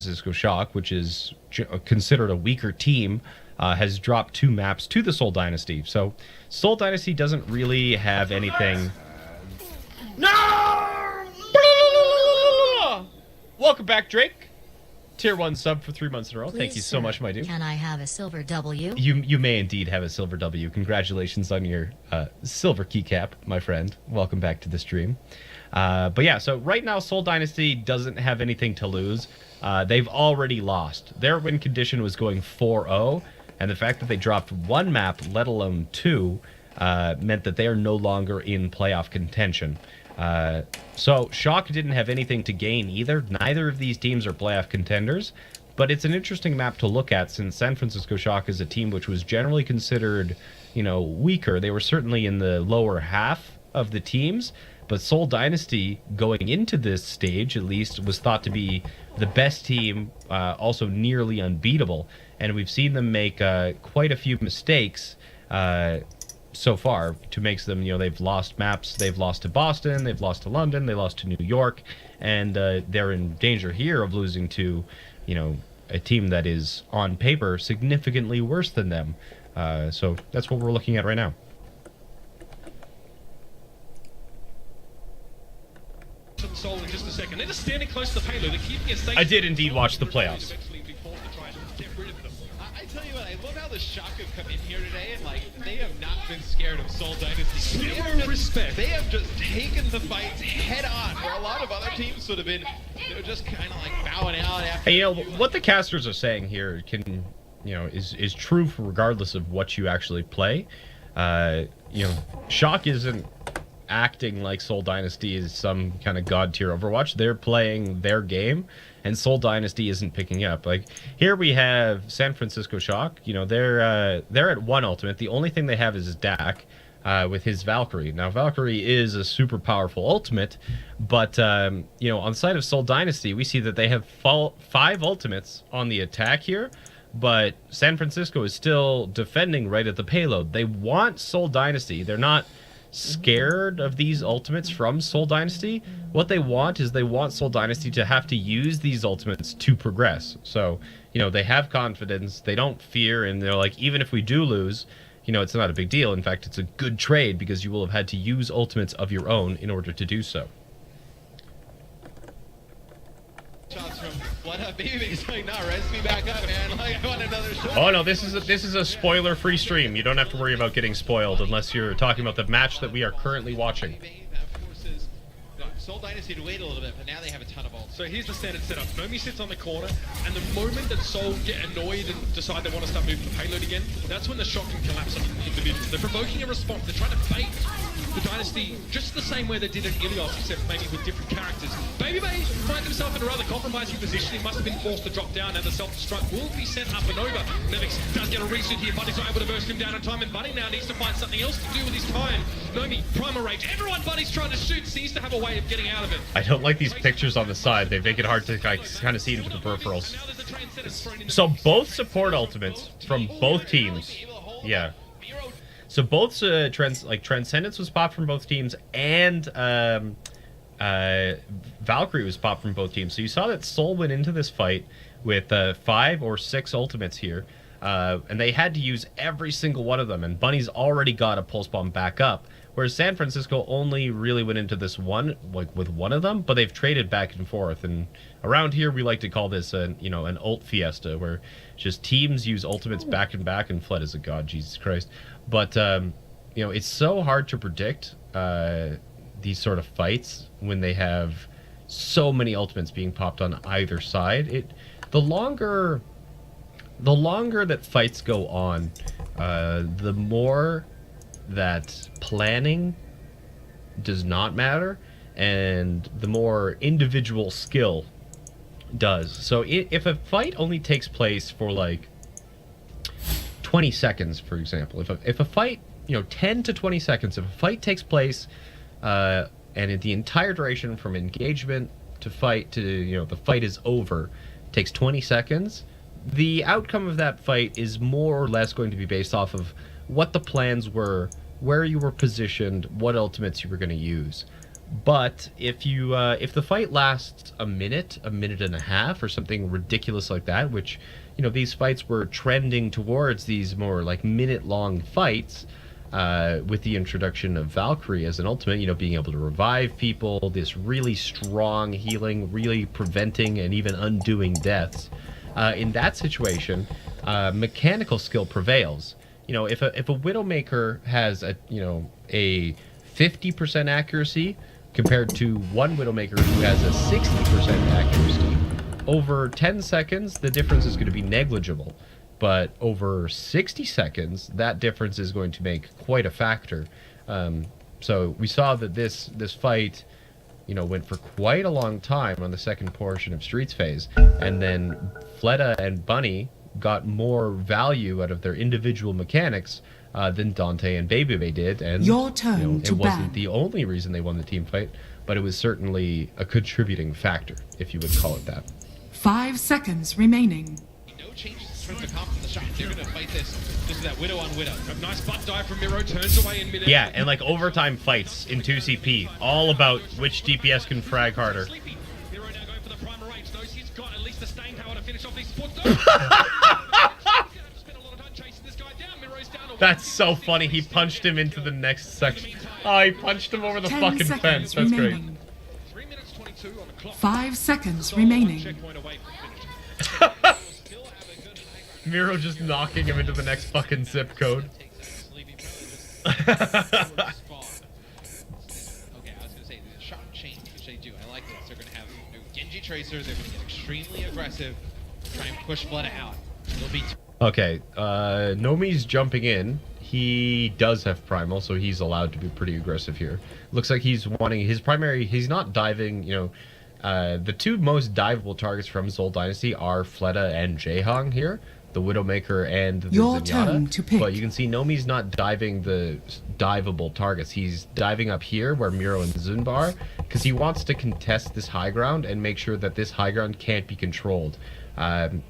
Francisco Shock, which is considered a weaker team, has dropped 2 maps to the Seoul Dynasty. So Seoul Dynasty doesn't really have anything. No! Welcome back, Drake. Tier 1 sub for 3 months in a row. Please, thank you so much, my dude. Can I have a silver W? You may indeed have a silver W. Congratulations on your silver keycap, my friend. Welcome back to the stream. But yeah, so right now Seoul Dynasty doesn't have anything to lose. They've already lost. Their win condition was going 4-0, and the fact that they dropped 1 map, let alone 2, meant that they are no longer in playoff contention. So Shock didn't have anything to gain either. Neither of these teams are playoff contenders, but it's an interesting map to look at since San Francisco Shock is a team which was generally considered, weaker. They were certainly in the lower half of the teams, but Seoul Dynasty, going into this stage at least, was thought to be the best team, also nearly unbeatable. And we've seen them make quite a few mistakes so far to make them, they've lost maps. They've lost to Boston, they've lost to London, they lost to New York, and they're in danger here of losing to, a team that is, on paper, significantly worse than them. So that's what we're looking at right now. Soul in just a second. They're just standing close to the payload. They're keeping it safe. I did indeed watch the playoffs. I tell you what, I love how the Shock have come in here today and they have not been scared of Seoul Dynasty. Zero respect. They have just taken the fights head on, where a lot of other teams would have been, just kind of bowing out after. Hey, what the casters are saying here is true regardless of what you actually play. Shock isn't acting like Seoul Dynasty is some kind of god tier Overwatch. They're playing their game, and Seoul Dynasty isn't picking up. Like here we have San Francisco Shock. They're at 1 ultimate. The only thing they have is Dak with his Valkyrie. Now Valkyrie is a super powerful ultimate, but on the side of Seoul Dynasty, we see that they have 5 ultimates on the attack here. But San Francisco is still defending right at the payload. They want Seoul Dynasty. They're not scared of these ultimates from Seoul Dynasty. What they want is Seoul Dynasty to have to use these ultimates to progress. So, they have confidence, they don't fear, and they're like, even if we do lose, it's not a big deal. In fact, it's a good trade because you will have had to use ultimates of your own in order to do so. Shots from Blood Up Baby. He's like, nah, res me back up, man. I want another shot. Oh no, this is a spoiler-free stream. You don't have to worry about getting spoiled unless you're talking about the match that we are currently watching. That forces Seoul Dynasty to wait a little bit, but now they have a ton of ults. So here's the standard setup. Nomi sits on the corner, and the moment that Seoul get annoyed and decide they want to start moving the payload again, that's when the Shock can collapse on individuals. They're provoking a response. They're trying to bait the Dynasty just the same way they did in Ilios, except maybe with different characters. Baby Bay finds himself in a rather compromising position. He must have been forced to drop down, and the self-destruct will be sent up and over. Nevix does get a resuit here. Buddy's not able to burst him down in time, and Buddy now needs to find something else to do with his time. Nomi, Primal Rage. Everyone Buddy's trying to shoot seems to have a way of getting out of it. I don't like these pictures on the side. They make it hard to kind of see into the peripherals. So both support ultimates from both teams. Yeah. So both Transcendence was popped from both teams, and Valkyrie was popped from both teams. So you saw that Seoul went into this fight with 5 or 6 ultimates here, and they had to use every single one of them. And Bunny's already got a pulse bomb back up, whereas San Francisco only really went into this one with one of them, but they've traded back and forth. And around here, we like to call this an ult fiesta, where just teams use ultimates back and back, and Fled is a god, Jesus Christ. But it's so hard to predict these sort of fights when they have so many ultimates being popped on either side. The longer that fights go on, the more that planning does not matter, and the more individual skill does. So if a fight only takes place for 20 seconds, for example, if a fight, 10 to 20 seconds, if a fight takes place, and the entire duration from engagement to fight to, the fight is over, takes 20 seconds, the outcome of that fight is more or less going to be based off of what the plans were, where you were positioned, what ultimates you were going to use. But if you if the fight lasts a minute and a half, or something ridiculous like that, which, you know, these fights were trending towards these more like minute-long fights, with the introduction of Valkyrie as an ultimate, you know, being able to revive people, this really strong healing, really preventing and even undoing deaths. In that situation, mechanical skill prevails. You know, if a Widowmaker has a 50% accuracy compared to one Widowmaker who has a 60% accuracy, over 10 seconds the difference is going to be negligible. But over 60 seconds, that difference is going to make quite a factor. So we saw that this fight, you know, went for quite a long time on the second portion of Streets phase, and then Fleta and Bunny got more value out of their individual mechanics than Dante and Bebe did. And your turn, you know, to it wasn't ban. the only reason they won the team fight, but it was certainly a contributing factor, if you would call it that. 5 seconds remaining. No changes to come from the shot. They're going to fight this. This is that Widow on Widow. A nice butt dive from Miro, turns away in mid-air. Yeah, and like overtime fights in 2CP, all about which DPS can frag harder. Sleepy. Miro now going for the primer range. Knows he's got at least the staying power to finish off these spots. Spend a lot of time chasing this guy down. Miro's down. That's so funny. He punched him into the next section. Oh, he punched him over the 10 fucking seconds fence. That's great. remaining. 3 minutes 22 on the clock. 5 seconds Soul one remaining. checkpoint away from finish. Miro just knocking him into the next fucking zip code. Okay, I was gonna say the shot change, which they do. I like this. They're gonna have new Genji tracers. They're gonna get extremely aggressive, try and push Fleta out. It'll be. Okay, Nomi's jumping in. He does have primal, so he's allowed to be pretty aggressive here. Looks like he's wanting his primary. He's not diving. You know, the two most diveable targets from Seoul Dynasty are Fleta and Jaehong here. The Widowmaker and the Your Zenyatta. turn to pick. But you can see Nomi's not diving the diveable targets. He's diving up here where Miro and Zunba are, because he wants to contest this high ground and make sure that this high ground can't be controlled.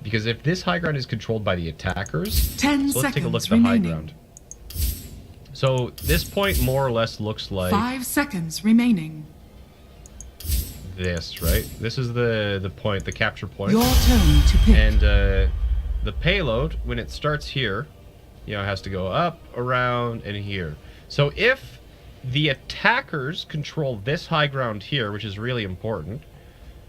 Because if this high ground is controlled by the attackers, 10 so let's take a look at seconds the high remaining. ground. So this point more or less looks like 5 seconds remaining. this, right? This is the point, the capture point. Your turn to pick. And the payload, when it starts here, you know, has to go up, around, and here. So if the attackers control this high ground here, which is really important.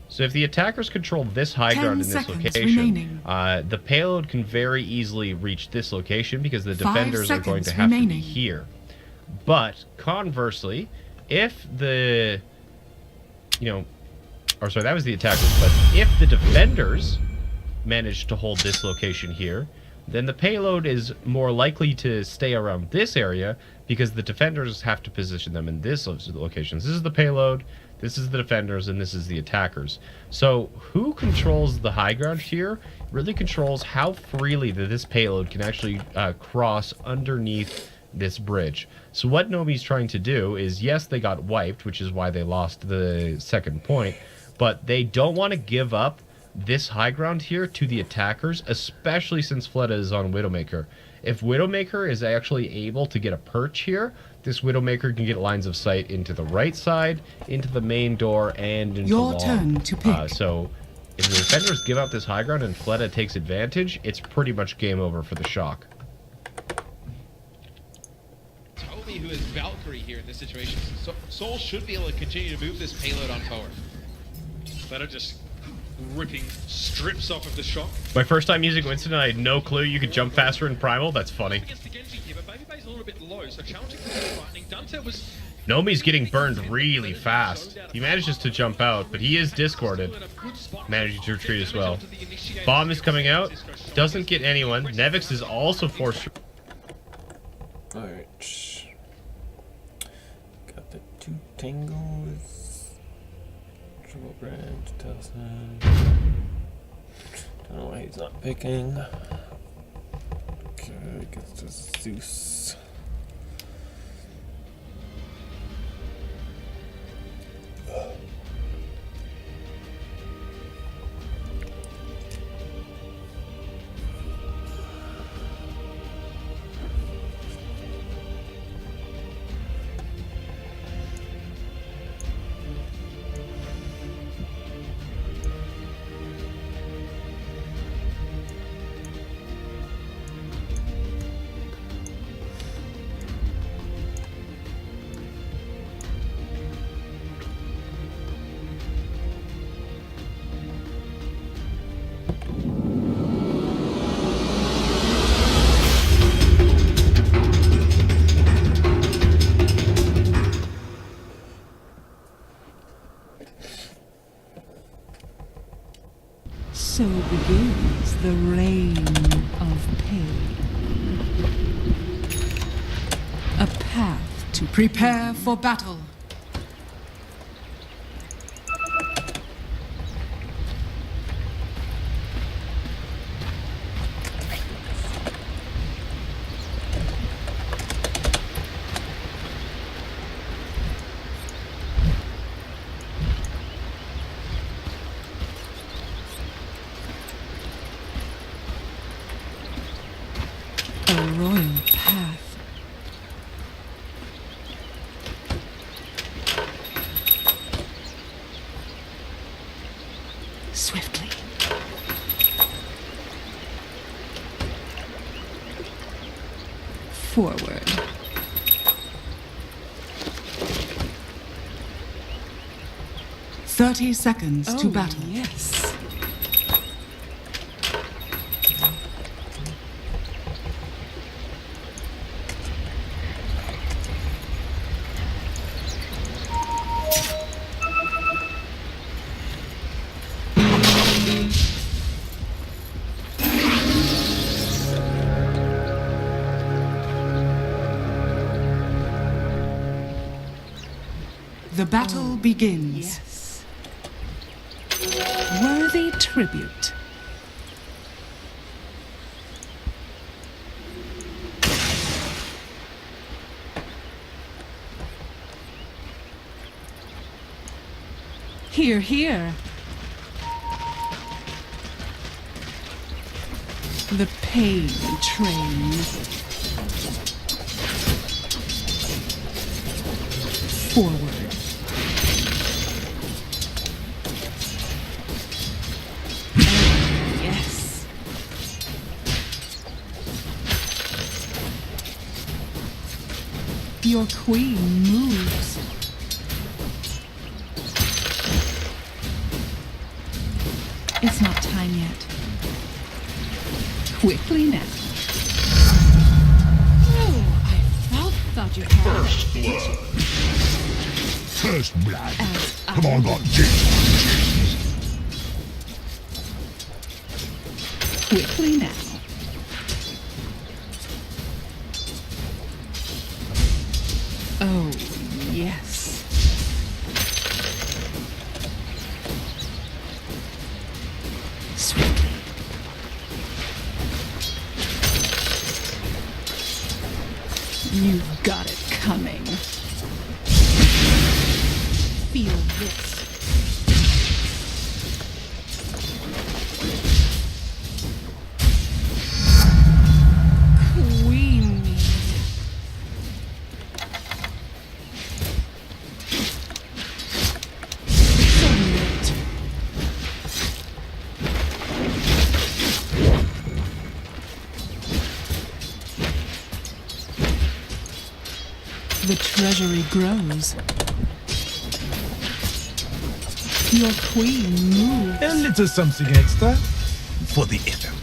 So if the attackers control this high 10 ground in this seconds location, remaining. the payload can very easily reach this location because the 5 defenders are going to seconds have to be remaining. here. But conversely, if the, you know, or sorry, that was the attackers, but if the defenders manage to hold this location here, then the payload is more likely to stay around this area because the defenders have to position them in this locations. This is the payload, this is the defenders, and this is the attackers. So who controls the high ground here really controls how freely this payload can actually cross underneath this bridge. So what Nomi's trying to do is, yes, they got wiped, which is why they lost the second point, but they don't want to give up this high ground here to the attackers, especially since Fleta is on Widowmaker. If Widowmaker is actually able to get a perch here, this Widowmaker can get lines of sight into the right side, into the main door, and into Your long. turn to pick. So if the defenders give up this high ground and Fleta takes advantage, it's pretty much game over for the Shock. Toby, who is Valkyrie here in this situation. So Soul should be able to continue to move this payload on forward. Fleta just ripping strips off of the shot. My first time using Winston, I had no clue you could jump faster in Primal. That's funny. Against the Genji here, but Baby's a little bit low, so challenging for lightning. Dante was Nomi's getting burned really fast. He manages to jump out, but he is discorded. in a good spot. Managing to retreat as well. Bomb is coming out. Doesn't get anyone. Nevix is also forced. Alright. Got the two tangles. Triple branch, Telson. Don't know why he's not picking. Okay, gets to Zeus. begins the reign of pain. A path to prepare for battle. A royal path. Swiftly. Forward. "30 seconds to battle." Yes. The battle begins. Yes. Worthy tribute. Hear, hear. The pain train. Forward. Yes. Your queen moves. It's not time yet. Quickly now. Oh, I thought you had. First blood. First blood. As Come on, got Jesus. Quickly now. Oh, yes. Swiftly. You've got it coming. Feel this. Queenie. Submit. The treasury grows. Your queen moves. A little something extra for the effort.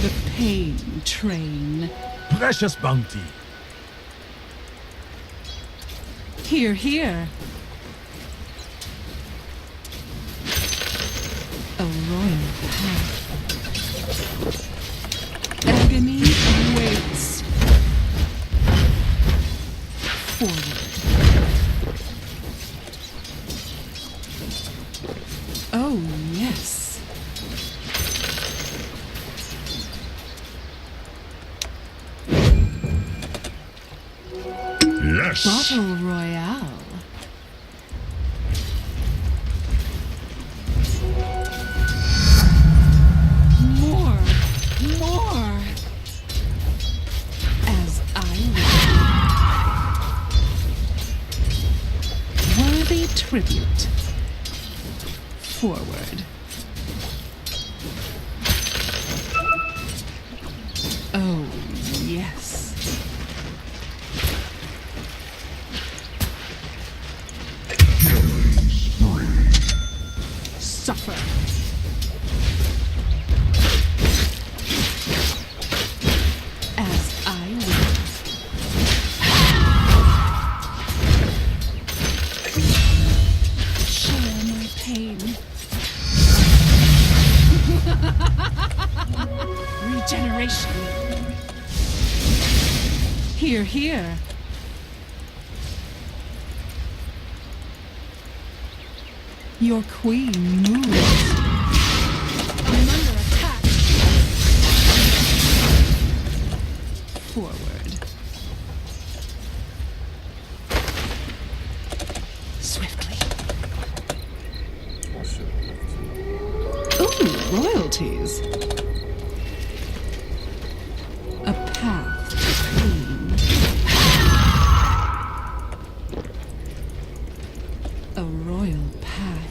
The pain train. Precious bounty. Hear, hear. A royal path. Agony awaits. Forward. Oh, yes. Yes. Battle Royale. More. As I will. Worthy tribute. Forward. Oh, yes. Suffer. As I will. Share my pain. Regeneration. Here, here. Your queen moves. I'm under attack. Forward. Swiftly. Oh shit. Ooh, royalties. A path to pain. A royal path.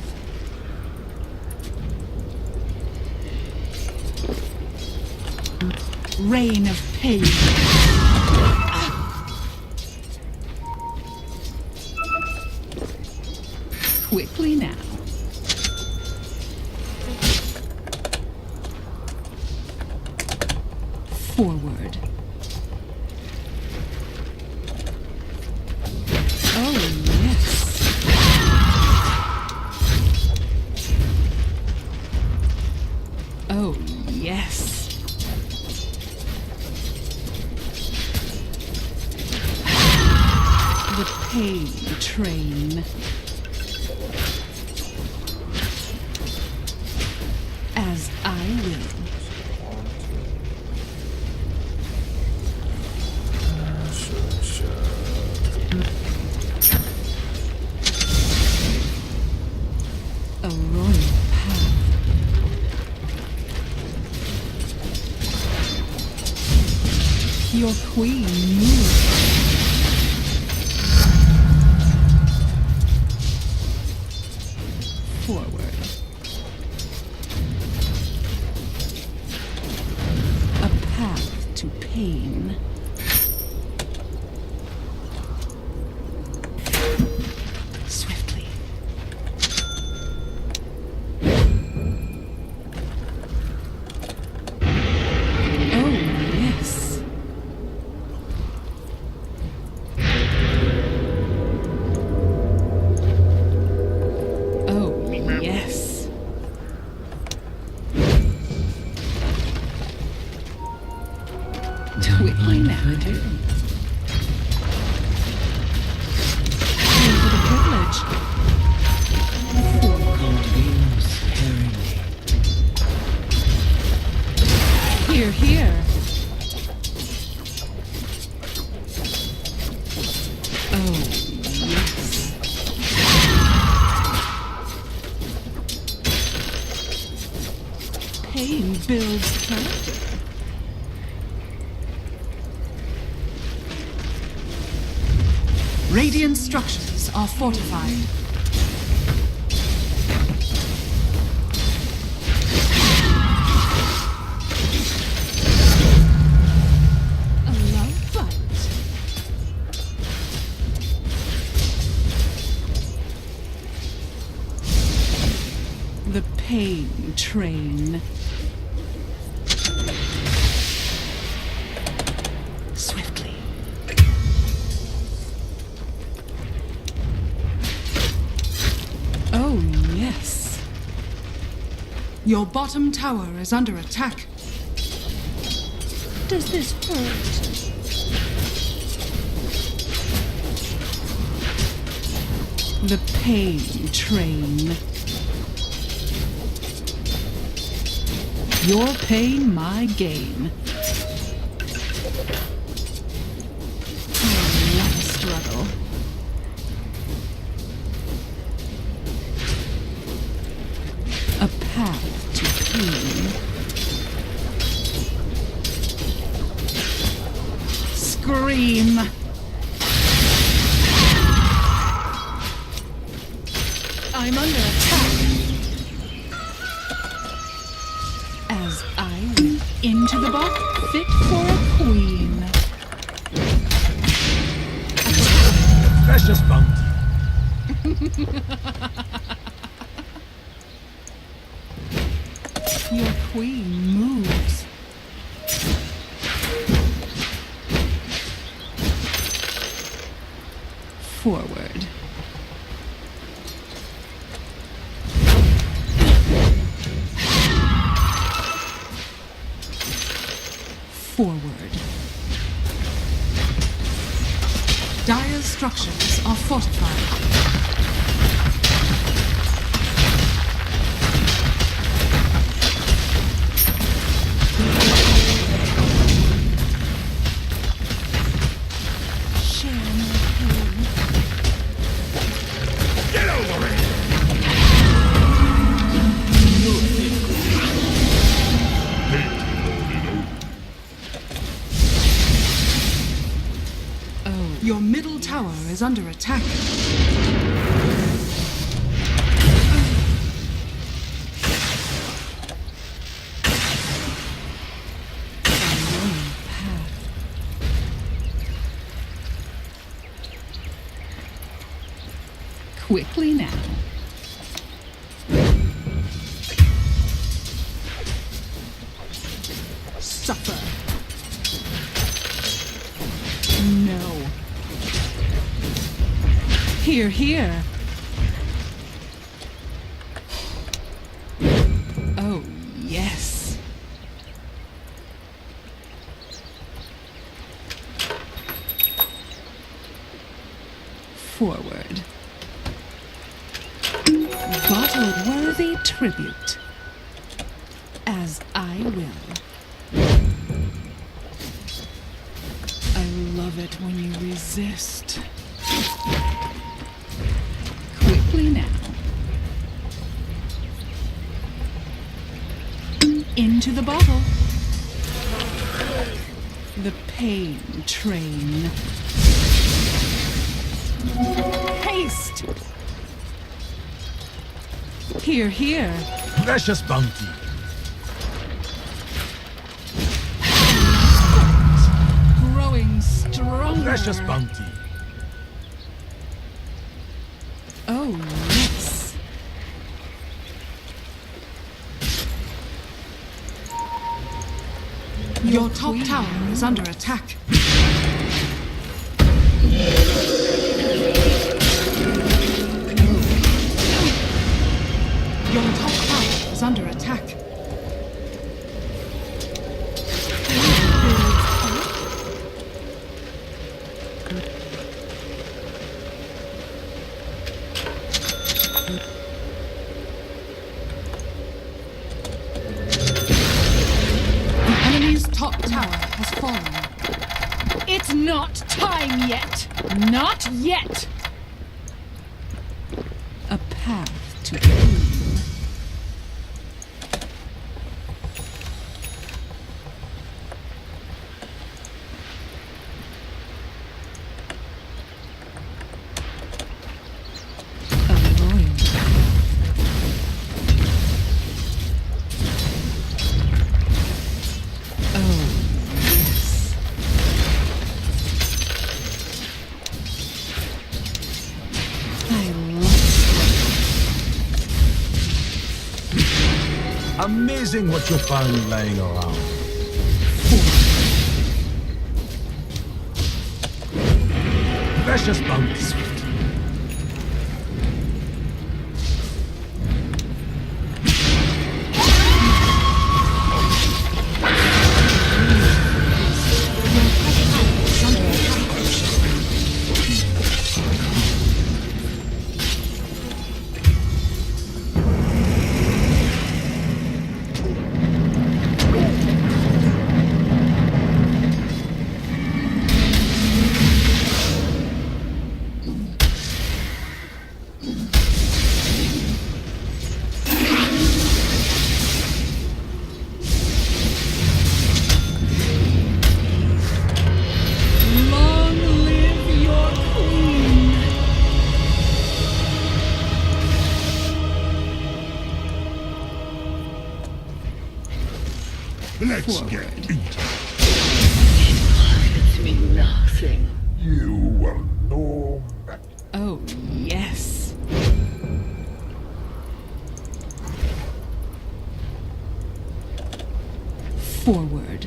Reign of pain. Quickly now. Forward. Oh, yes. Oh, yes. The pain train. As I will. A royal path. Your queen moves. Forward. A path to pain. Swiftly. Oh, yes. Oh, yes. Quickly now. Pay for the privilege. Here, here. Oh, yes. Pain builds character. Radiant structures are fortified. A love bite. The pain train. Swiftly. Oh, yes. Your bottom tower is under attack. Does this hurt? The pain train. Your pain, my gain. Oh, what a struggle. A path to pain. Scream! I'm under attack. As I went into the box, fit for a queen. Precious bounty. Your queen moves. Forward. Forward. Dire's structures are fortified. Share my pain. Get over it! Oh, your middle tower is under attack. Quickly now. Suffer. No. Here, here. Oh, yes. Forward. Bottle-worthy tribute. As I will. I love it when you resist. Quickly now. Into the bottle. The pain train. Haste! Here, here. Precious bounty. Growing stronger. Precious bounty. Oh, yes. Your top tower is under attack. Your top tower is under attack. The enemy's top tower has fallen. It's not time yet. Not yet. A path to doom. A loyal Oh, yes. I love Amazing what you found lying around. Precious bounty. Long live your queen. Let's get Forward. into it. It's me nothing. You will know better. Oh, yes. Forward.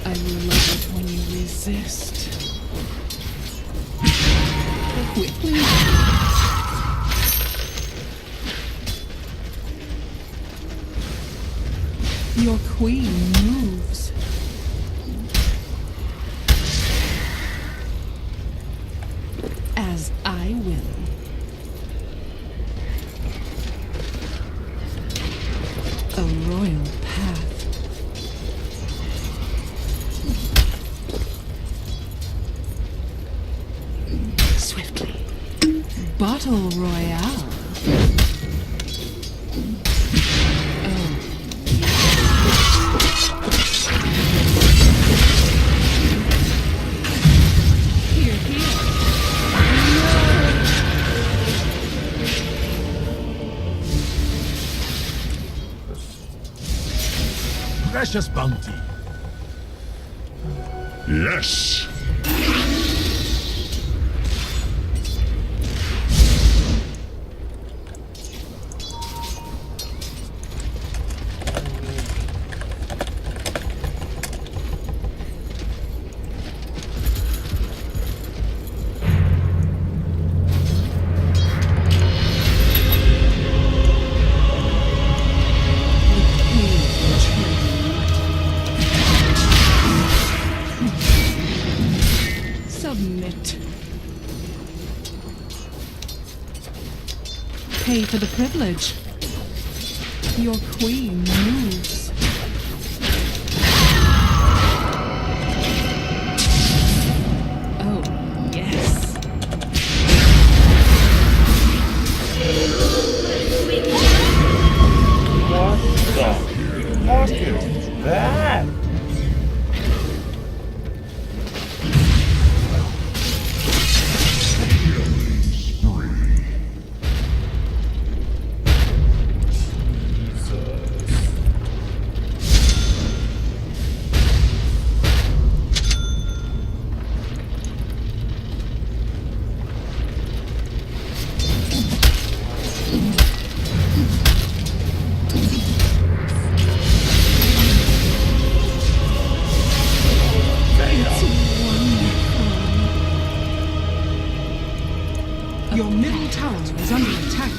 I love it when you resist. Quickly. queen moves. As I will. A royal path. Swiftly. Battle Royale. Here, here. Precious bounty. Yes. Submit. Pay for the privilege. Your queen moves. Oh, yes. What is that? Your middle tower is under attack.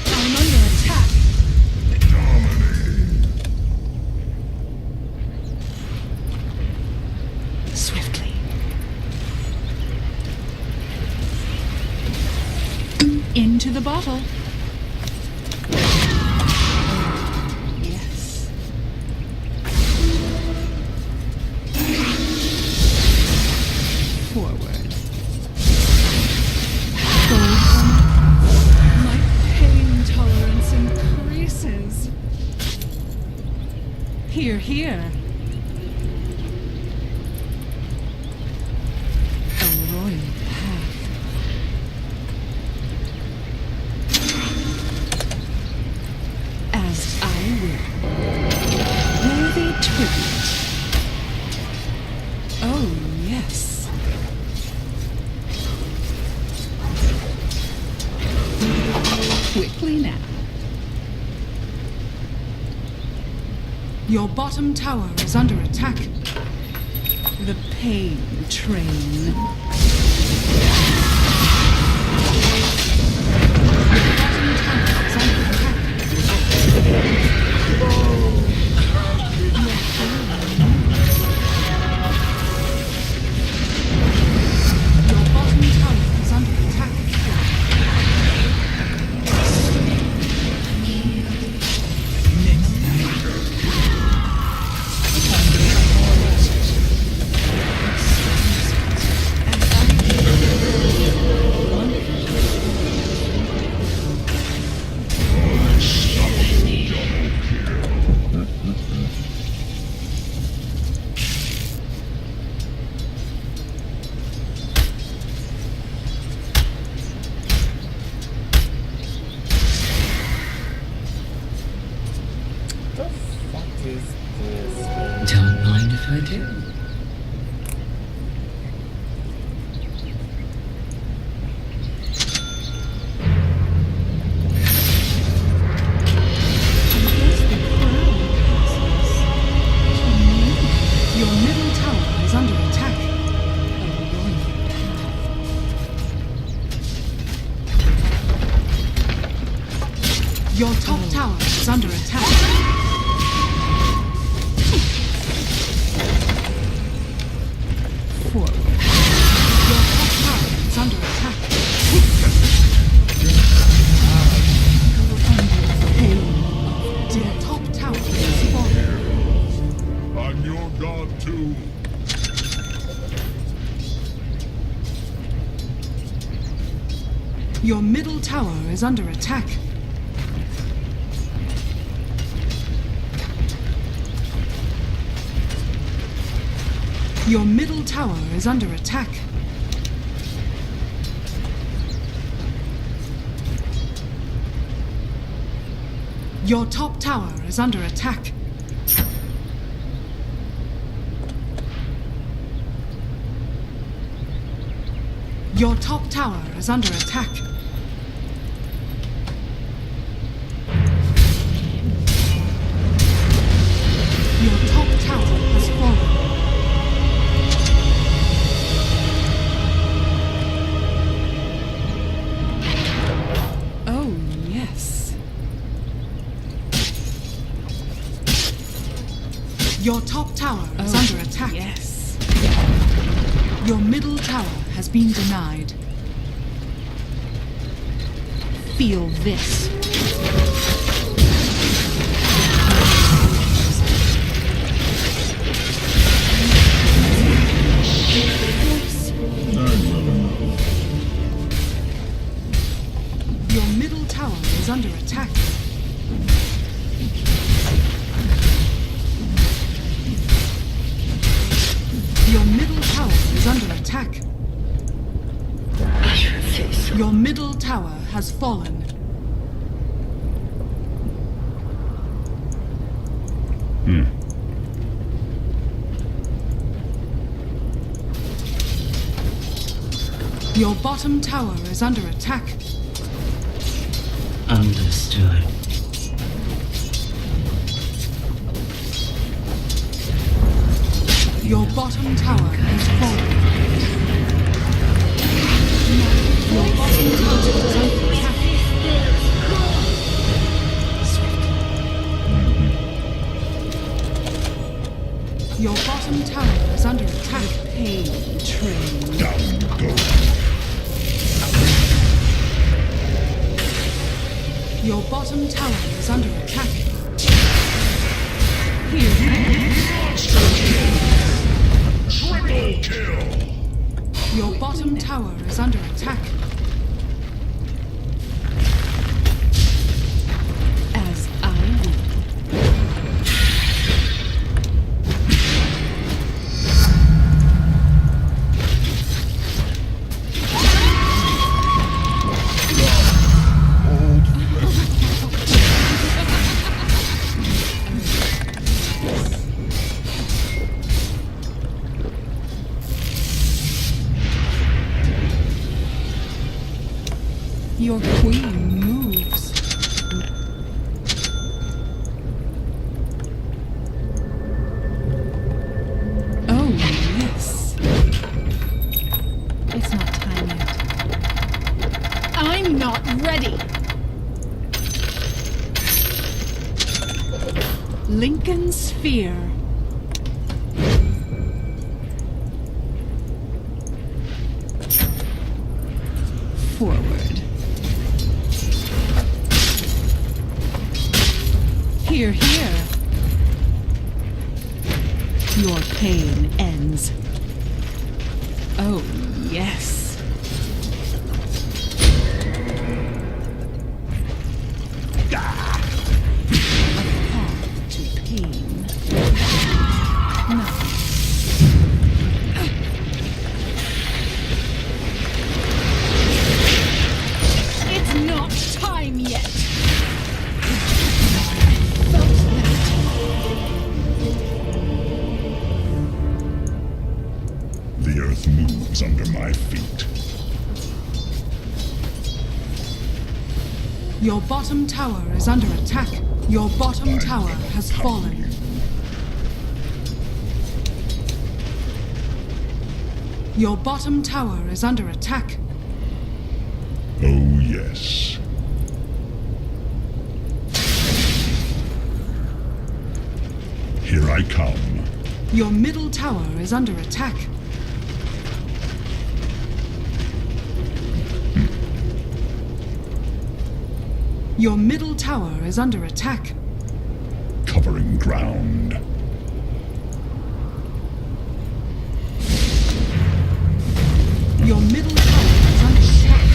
I'm under attack. Swiftly. Into the bottle. Yes. Forward. My pain tolerance increases. Here, here. A royal path. As I will. Worthy tribute. Oh, yes. Quickly now. Your bottom tower is under attack. The pain train. Your bottom tower is under attack. Your bottom tower is under attack. The fuck is this? Don't mind if I do. Your middle tower is under attack. A royal path. Your top tower is under attack. middle tower is under attack. Your middle tower is under attack. Your top tower is under attack. Your top tower is under attack. Your top tower has fallen. Oh, yes. Your top tower is under attack. Yes. Your middle tower has been denied. Feel this. Your middle tower is under attack. Your middle tower is under attack. Your middle tower has fallen. Your bottom tower is under attack. Understood. Your bottom tower has fallen. Your bottom tower is under attack. Your bottom tower is under attack. Pain train. Down go. Your bottom tower is under attack. Triple kill. Your bottom tower is under attack. As I will. Your queen moves. Oh, yes. It's not time yet. I'm not ready. Lincoln Sphere. Forward. Here, here. Your pain ends. Oh, yes. A path to pain. No. It's not time yet. The earth moves under my feet. Your bottom tower is under attack. Your bottom tower has fallen. Your bottom tower is under attack. Oh yes. Here I come. Your middle tower is under attack. Your middle tower is under attack. Covering ground. Your middle tower is under attack.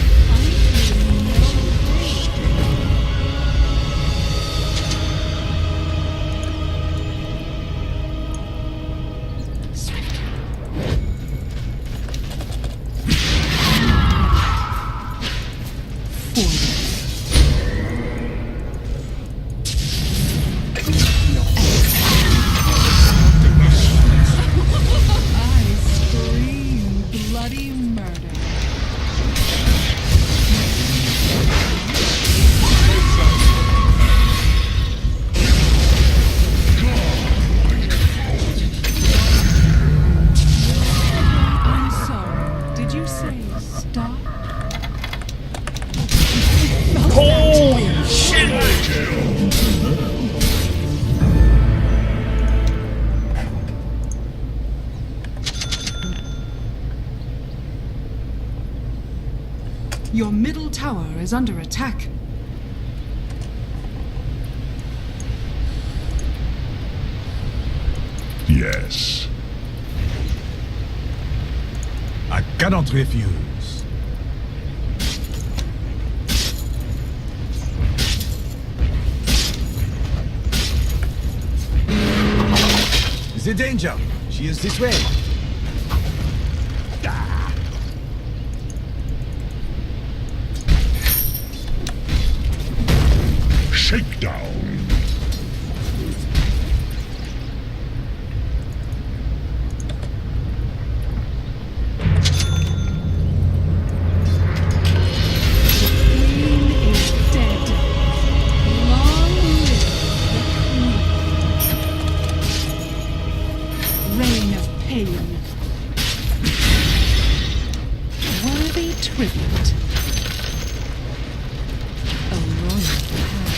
is under attack. Yes. I cannot refuse. The danger. She is this way. Shakedown. Queen is dead. Long live the queen. Reign of pain. Worthy tribute. A royal path.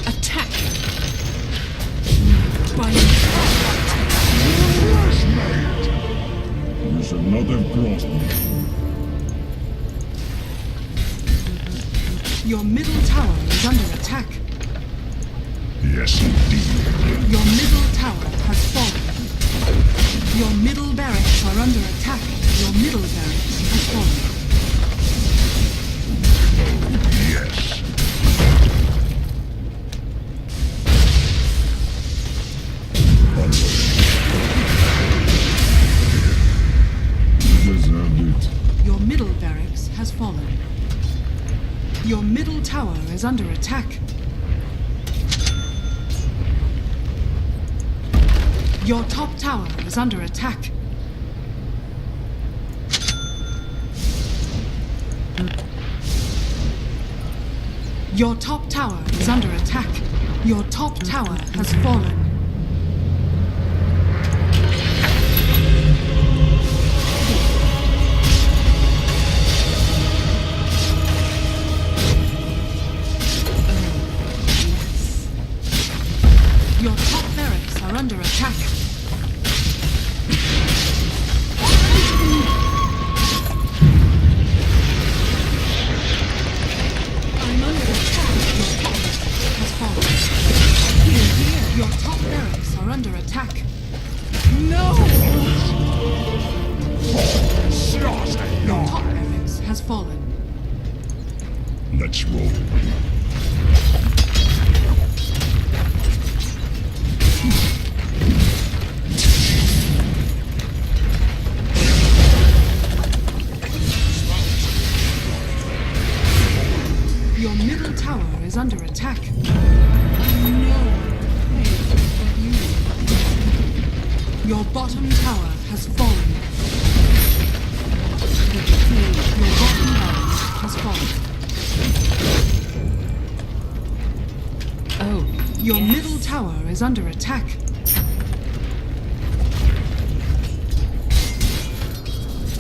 Attack. By There's another grotto. your middle tower is under attack. Yes, indeed. Your middle tower has fallen. Your middle barracks are under attack. Your middle barracks has fallen. Yes. You deserved it. Your middle barracks has fallen. Your middle tower is under attack. Your top tower is under attack. Your top tower is under attack. Your top tower has fallen. Your top barracks are under attack. I'm under attack. Your top barracks has fallen. Here, here. Your top barracks are under attack. No! Your top barracks has fallen. Let's roll. Your middle tower is under attack. I know pain but you. Your bottom tower has fallen. Your bottom tower has fallen. Oh, your middle tower is under attack.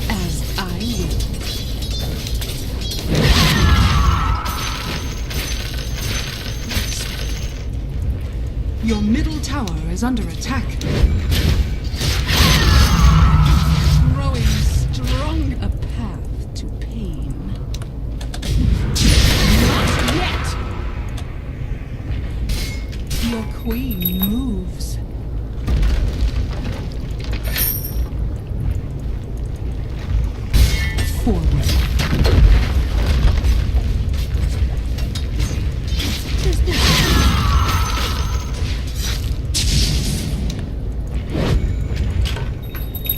As I will. Your middle tower is under attack. Growing strong. A path to pain. Not yet! Your queen moves. Forward. Tis this.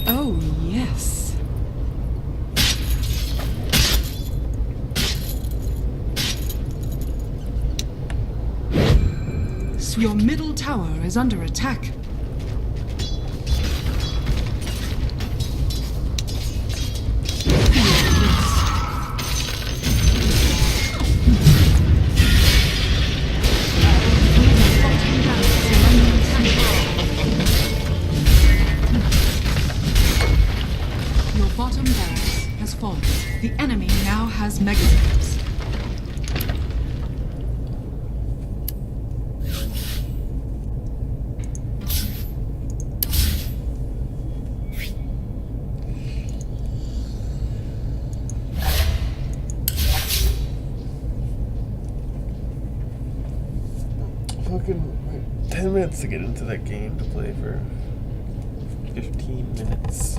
Oh, yes. Your middle tower is under attack. Your bottom barracks has fallen. The enemy now has megaways. 10 minutes to get into that game to play for 15 minutes.